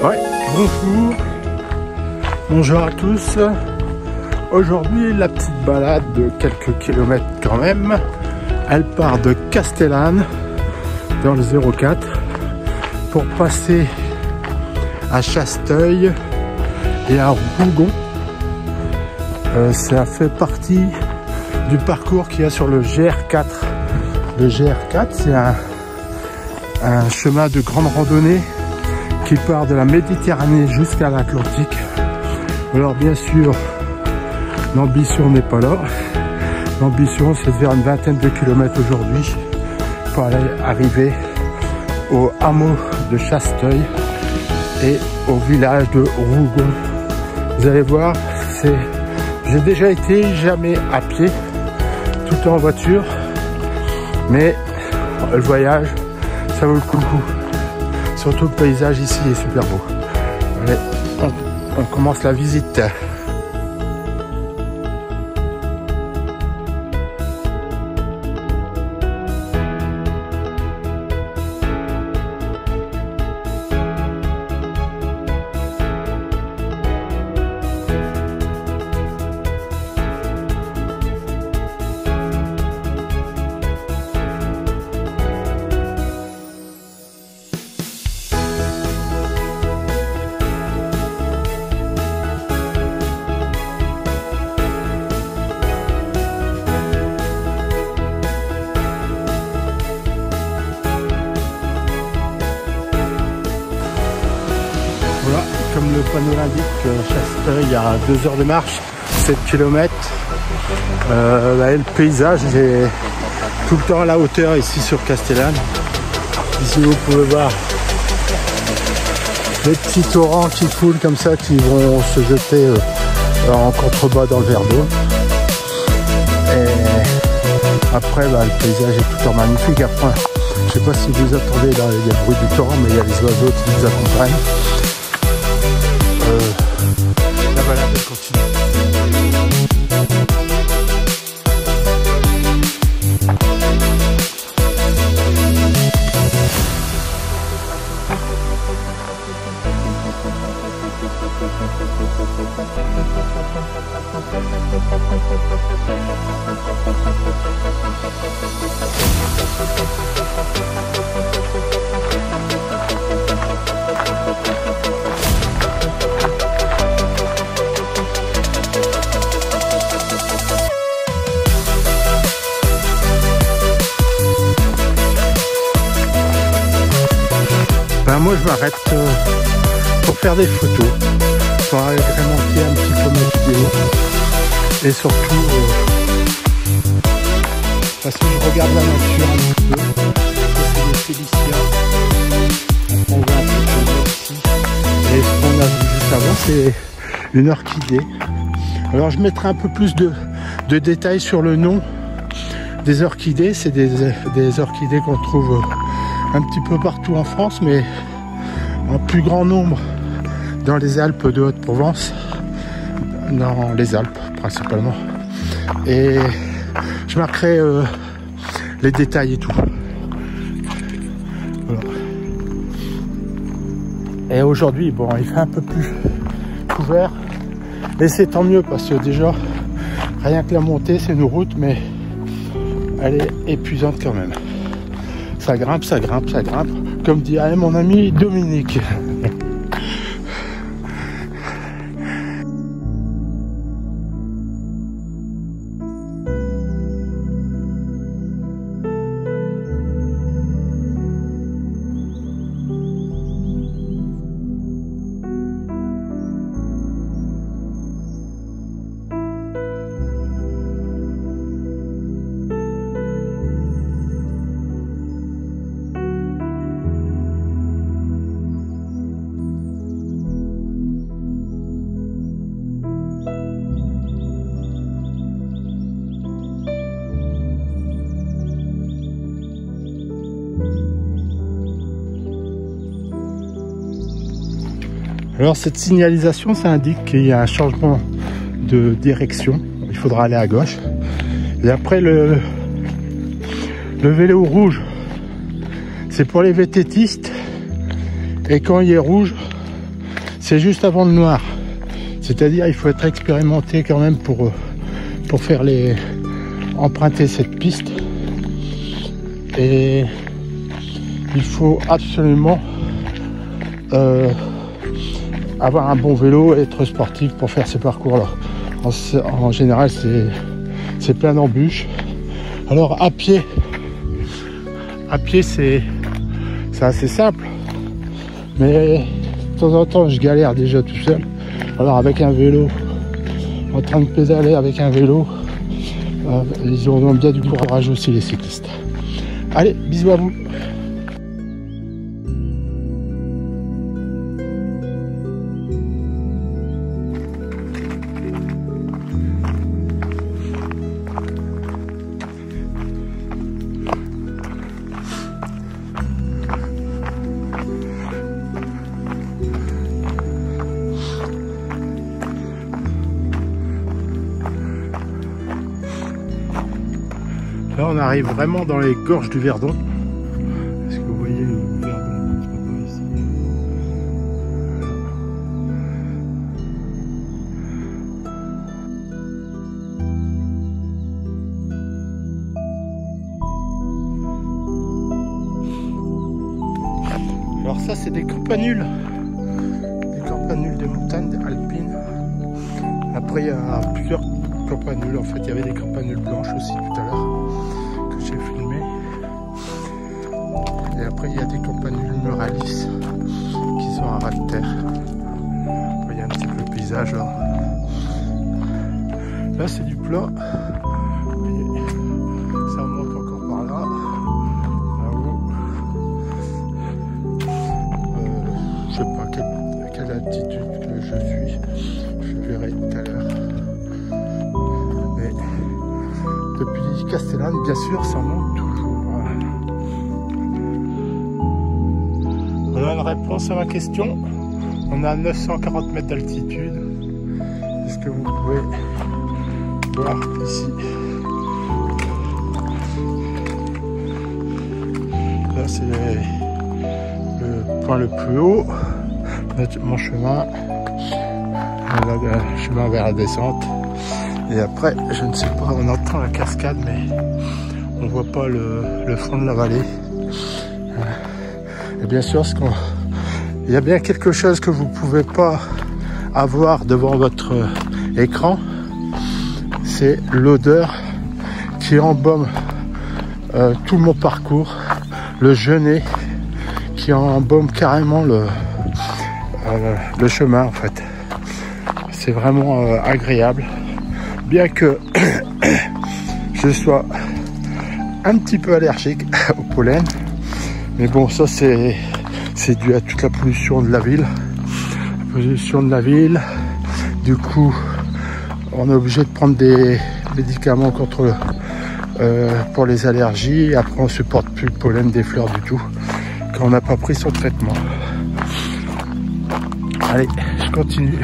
Ouais, bonjour à tous. Aujourd'hui, la petite balade de quelques kilomètres quand même. Elle part de Castellane dans le 04 pour passer à Chasteuil et à Rougon. Ça fait partie du parcours qu'il y a sur le GR4. Le GR4, c'est un chemin de grande randonnée qui part de la Méditerranée jusqu'à l'Atlantique. Alors bien sûr, l'ambition n'est pas là. L'ambition, c'est de faire une vingtaine de kilomètres aujourd'hui pour aller arriver au hameau de Chasteuil et au village de Rougon. Vous allez voir, j'ai déjà été, jamais à pied, tout le temps en voiture, mais le voyage, ça vaut le coup. Surtout le paysage ici est super beau. Allez, on commence la visite. Voilà, comme le panneau l'indique, Chasteuil à 2 heures de marche, 7 km. Le paysage est tout le temps à la hauteur ici sur Castellane. Ici vous pouvez voir les petits torrents qui coulent comme ça, qui vont se jeter en contrebas dans le verre d'eau. Et après, le paysage est tout le temps magnifique. Après, je ne sais pas si vous attendez, là, il y a le bruit du torrent, mais il y a les oiseaux qui nous accompagnent. La balade continue. Moi je m'arrête pour faire des photos, pour agrémenter un petit peu ma vidéo et surtout parce que je regarde la nature un petit peu. C'est des Félicias, on voit un petit peu ici, et ce qu'on a vu juste avant c'est une orchidée. Alors je mettrai un peu plus de détails sur le nom des orchidées. C'est des orchidées qu'on trouve un petit peu partout en France, mais en plus grand nombre dans les Alpes de Haute-Provence, dans les Alpes principalement. Et je marquerai les détails et tout. Voilà. Et aujourd'hui, bon, il fait un peu plus couvert, et c'est tant mieux parce que déjà, rien que la montée, c'est une route, mais elle est épuisante quand même. Ça grimpe, ça grimpe, ça grimpe. Comme dirait mon ami Dominique. Alors cette signalisation, ça indique qu'il y a un changement de direction. Il faudra aller à gauche. Et après le vélo rouge, c'est pour les vététistes. Et quand il est rouge, c'est juste avant le noir. C'est-à-dire il faut être expérimenté quand même pour faire emprunter cette piste. Et il faut absolument avoir un bon vélo et être sportif pour faire ces parcours-là. En général, c'est plein d'embûches. Alors à pied c'est assez simple. Mais de temps en temps, je galère déjà tout seul. Alors avec un vélo, en train de pédaler avec un vélo, ils auront bien du courage aussi les cyclistes. Allez, bisous à vous. Là, on arrive vraiment dans les gorges du Verdon. Est-ce que vous voyez le Verdon ici? Alors ça, c'est des campanules. Des campanules de montagne alpines. Après, il y a plusieurs campanules. En fait, il y avait des campanules blanches aussi tout à l'heure. J'ai filmé, et après il y a des campanules muralis qui sont à ras de terre. Vous voyez un petit peu le paysage là. Là c'est du plat. Vous voyez, ça monte encore par là. Là-haut. Je sais pas quelle altitude que je suis. Je verrai tout à l'heure. Depuis Castellane, bien sûr, ça monte toujours. Voilà une réponse à ma question. On a 940 mètres d'altitude. Est-ce que vous pouvez voir ici? Là, c'est le point le plus haut. Mon chemin. Là, le chemin vers la descente. Et après, je ne sais pas, on entend la cascade, mais on voit pas le fond de la vallée. Et bien sûr, il y a bien quelque chose que vous pouvez pas avoir devant votre écran, c'est l'odeur qui embaume tout mon parcours, le genêt qui embaume carrément le chemin en fait. C'est vraiment agréable. Bien que je sois un petit peu allergique au pollen, mais bon, ça c'est dû à toute la pollution de la ville. La pollution de la ville, du coup, on est obligé de prendre des médicaments pour les allergies. Après, on ne supporte plus le pollen des fleurs du tout quand on n'a pas pris son traitement. Allez, je continue.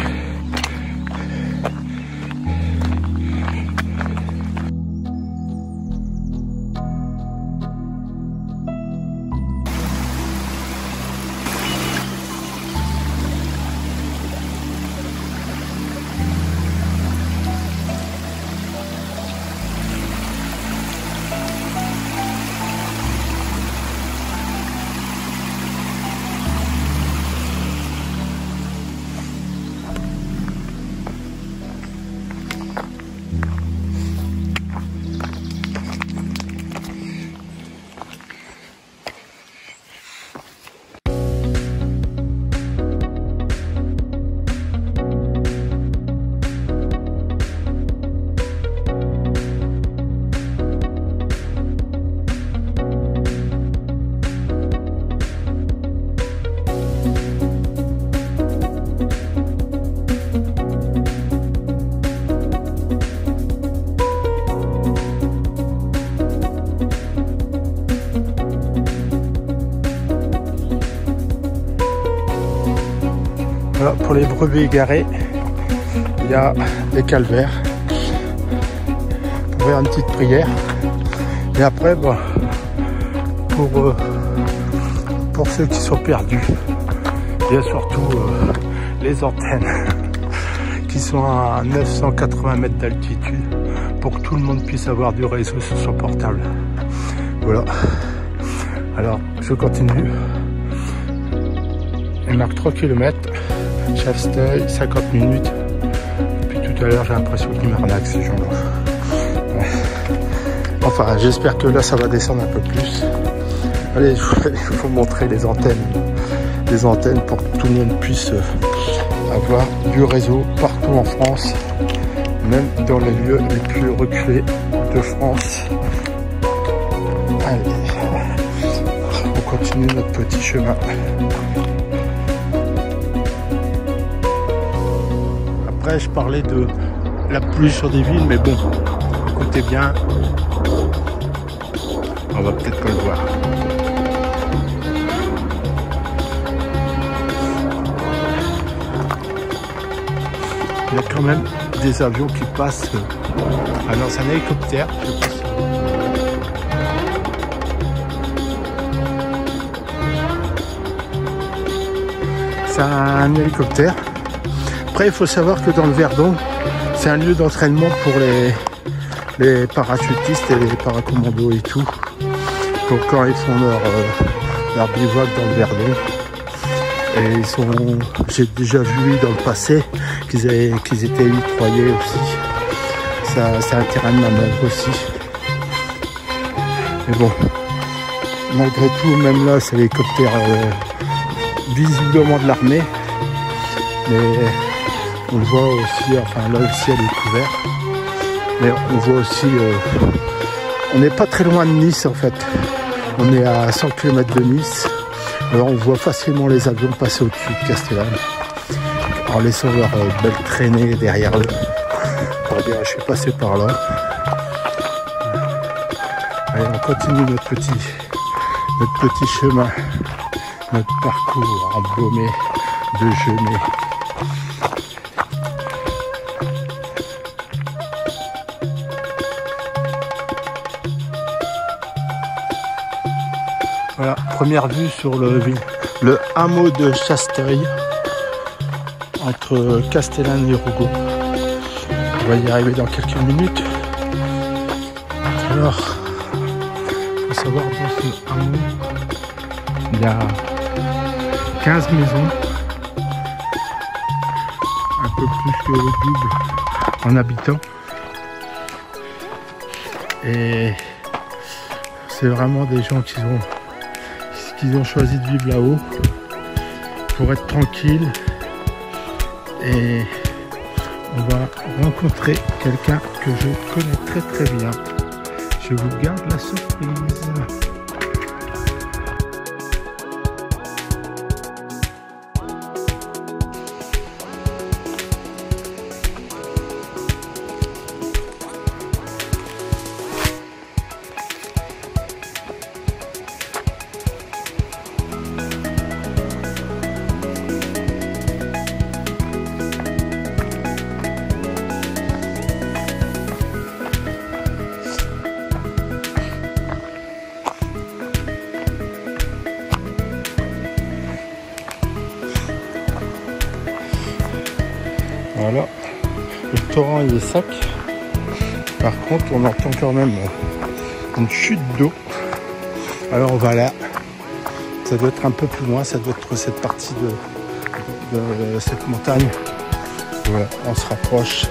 Voilà, pour les brebis égarées, il y a des calvaires pour faire une petite prière. Et après, bon, pour ceux qui sont perdus, il y a surtout les les antennes qui sont à 980 mètres d'altitude pour que tout le monde puisse avoir du réseau sur son portable. Voilà. Alors, je continue. Il marque 3 km. Chasteuil, 50 minutes. Puis tout à l'heure, j'ai l'impression qu'ils m'arnaquent ces gens-là. Ouais. Enfin, j'espère que là, ça va descendre un peu plus. Allez, il faut montrer les antennes pour que tout le monde puisse avoir du réseau partout en France, même dans les lieux les plus reculés de France. Allez, on continue notre petit chemin. Après, je parlais de la pluie sur des villes, mais bon, écoutez bien, on va peut-être pas le voir. Il y a quand même des avions qui passent. Ah non, c'est un hélicoptère. Je sais pas si... C'est un hélicoptère. Après, il faut savoir que dans le Verdon, c'est un lieu d'entraînement pour les parachutistes et les paracommandos et tout. Pour quand ils font leur bivouac dans le Verdon. Et j'ai déjà vu dans le passé qu'ils étaient octroyés aussi. C'est un terrain de manœuvre aussi. Mais bon, malgré tout, même là, c'est l'hélicoptère visiblement de l'armée. Mais on voit aussi, enfin là le ciel est couvert. Mais on voit aussi, on n'est pas très loin de Nice en fait. On est à 100 km de Nice. Alors on voit facilement les avions passer au-dessus de Castellane en laissant leur belle traînée derrière eux. Alors bien, je suis passé par là. Allez, on continue notre petit chemin, notre parcours embaumé de genêts. Voilà, première vue sur le hameau de Chasteuil, entre Castellane et Rougon. On va y arriver dans quelques minutes. Alors, il faut savoir que dans ce hameau, il y a 15 maisons, un peu plus que le double en habitants. Et c'est vraiment des gens qui ont choisi de vivre là-haut pour être tranquille. Et on va rencontrer quelqu'un que je connais très très bien. Je vous garde la surprise. Voilà, le torrent il est sec. Par contre, on entend quand même une chute d'eau. Alors on va là. Ça doit être un peu plus loin, ça doit être cette partie de cette montagne. Voilà, on se rapproche.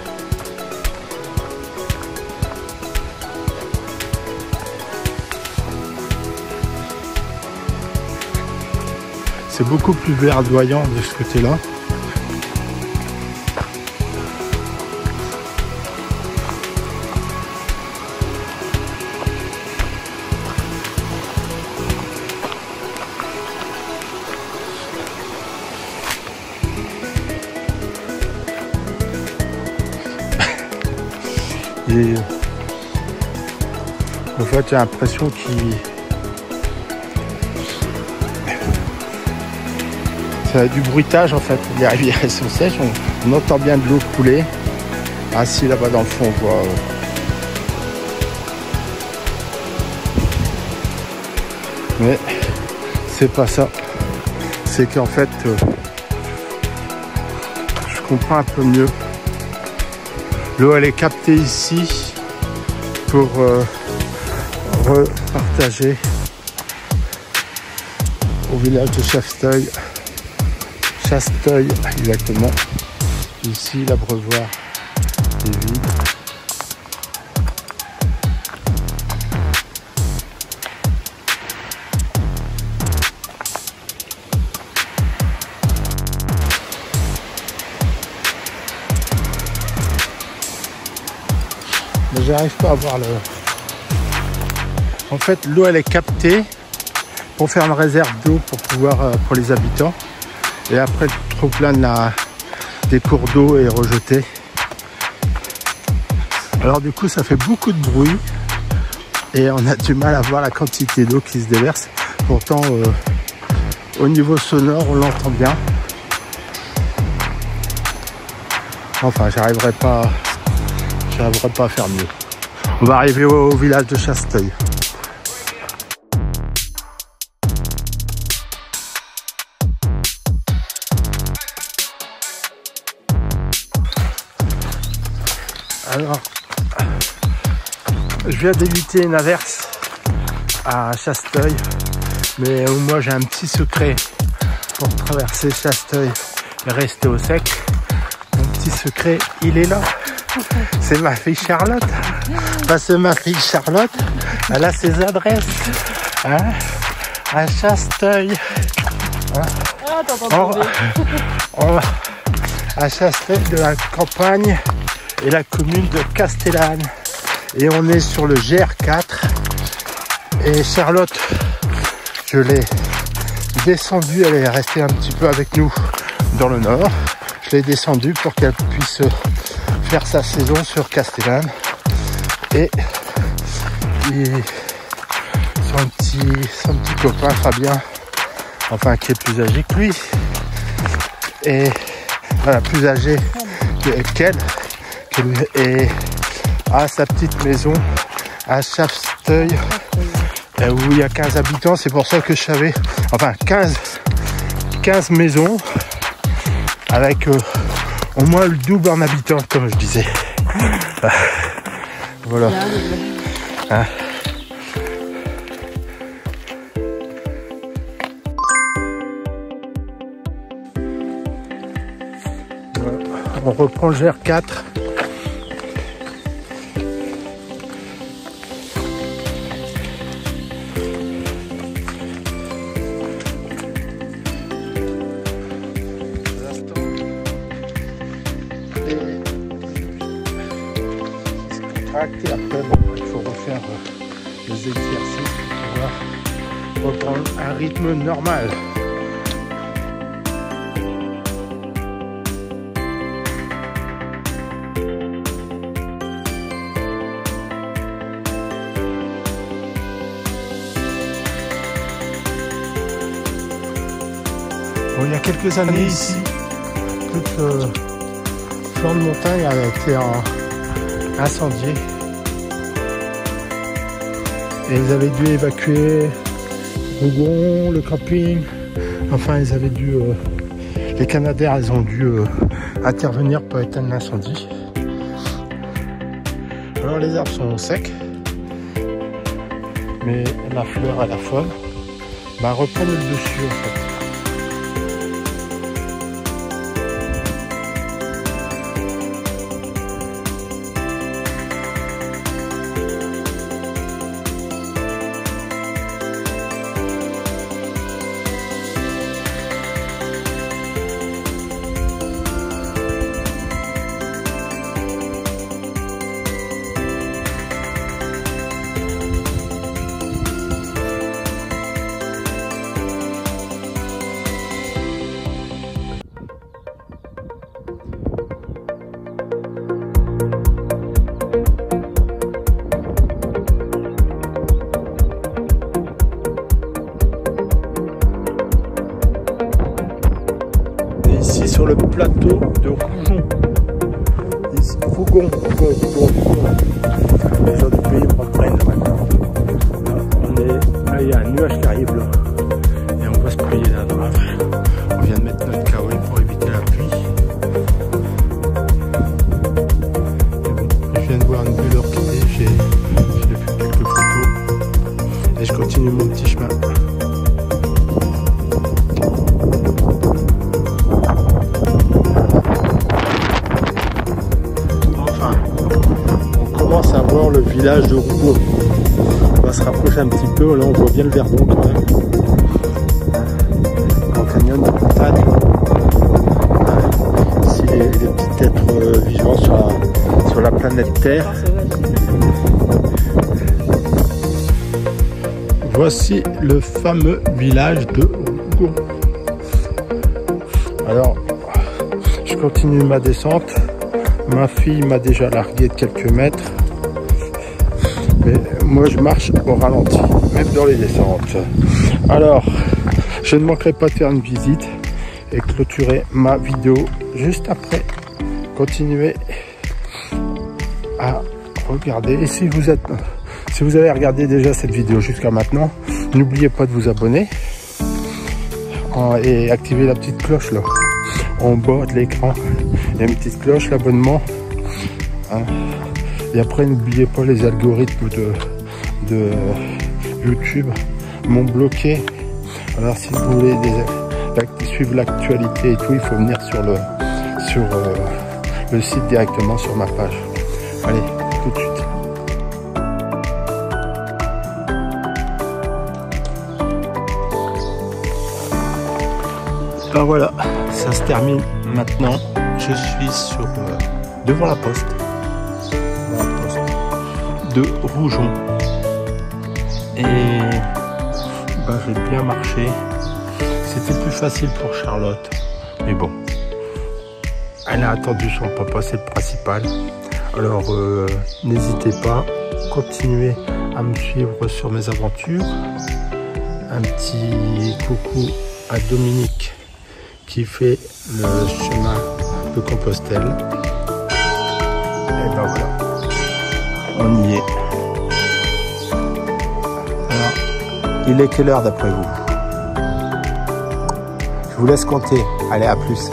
C'est beaucoup plus verdoyant de ce côté-là. Et en fait, j'ai l'impression qu'il ça a du bruitage en fait. Les rivières elles sont sèches, on entend bien de l'eau couler. Ah si, là-bas dans le fond on voit. Mais c'est pas ça. C'est qu'en fait comprend un peu mieux. L'eau elle est captée ici pour repartager au village de Chasteuil. Chasteuil exactement. Ici l'abreuvoir est vide. Mais j'arrive pas à voir le... En fait l'eau elle est captée pour faire une réserve d'eau pour pouvoir pour les habitants. Et après le trop plein des cours d'eau est rejeté. Alors du coup ça fait beaucoup de bruit et on a du mal à voir la quantité d'eau qui se déverse. Pourtant au niveau sonore on l'entend bien. Enfin j'arriverai pas à faire mieux. On va arriver au village de Chasteuil. Alors, je viens d'éviter une averse à Chasteuil, mais moi j'ai un petit secret pour traverser Chasteuil et rester au sec. Mon petit secret, il est là. C'est ma fille Charlotte. Parce que ma fille Charlotte, elle a ses adresses hein, à Chasteuil. Hein, à Chasteuil de la campagne et la commune de Castellane. Et on est sur le GR4. Et Charlotte, je l'ai descendue, elle est restée un petit peu avec nous dans le nord. Je l'ai descendue pour qu'elle puisse faire sa saison sur Castellane. Et son petit copain Fabien, enfin qui est plus âgé que lui, et voilà, plus âgé qu'elle, et à sa petite maison à Chasteuil où il y a 15 habitants. C'est pour ça que je savais, enfin 15 maisons avec au moins le double en habitants, comme je disais. Voilà. Hein. On reprend le GR4. Et après, il faut refaire les exercices pour pouvoir reprendre un rythme normal. Bon, il y a quelques années ici, toute le flanc de montagne a été incendié. Et ils avaient dû évacuer Rougon, le camping. Enfin, ils avaient dû... les Canadaires, ils ont dû intervenir pour éteindre l'incendie. Alors, les arbres sont secs. Mais la fleur à la faune va reprendre le dessus, en fait. Sur le plateau de Rougon. Ici, Rougon. Les gens du pays me reprennent maintenant. Là, il y a un nuage qui arrive là. Et on va se plier là. On vient de mettre notre kawaii pour éviter la pluie. continue mon petit chemin. Enfin, on commence à voir le village de Rougon. On va se rapprocher un petit peu, là on voit bien le Verdon quand même. Grand canyon de montagne. Ici les petits êtres vivants sur la planète Terre. Voici le fameux village de Rougon. Alors, je continue ma descente. Ma fille m'a déjà largué de quelques mètres. Mais moi, je marche au ralenti, même dans les descentes. Alors, je ne manquerai pas de faire une visite et clôturer ma vidéo juste après. Continuez à regarder. Et si vous avez regardé déjà cette vidéo jusqu'à maintenant, n'oubliez pas de vous abonner et activer la petite cloche là en bas de l'écran. Il y a une petite cloche, l'abonnement. Et après, n'oubliez pas les algorithmes de YouTube m'ont bloqué. Alors si vous voulez suivre l'actualité et tout, il faut venir sur le site directement sur ma page. Allez, tout de suite. Ben voilà, ça se termine maintenant. Je suis devant la poste de Rougon. Et ben, j'ai bien marché. C'était plus facile pour Charlotte. Mais bon, elle a attendu son papa, c'est le principal. Alors n'hésitez pas, continuez à me suivre sur mes aventures. Un petit coucou à Dominique qui fait le chemin de Compostelle. Et ben voilà, on y est. Alors, il est quelle heure d'après vous? Je vous laisse compter. Allez, à plus.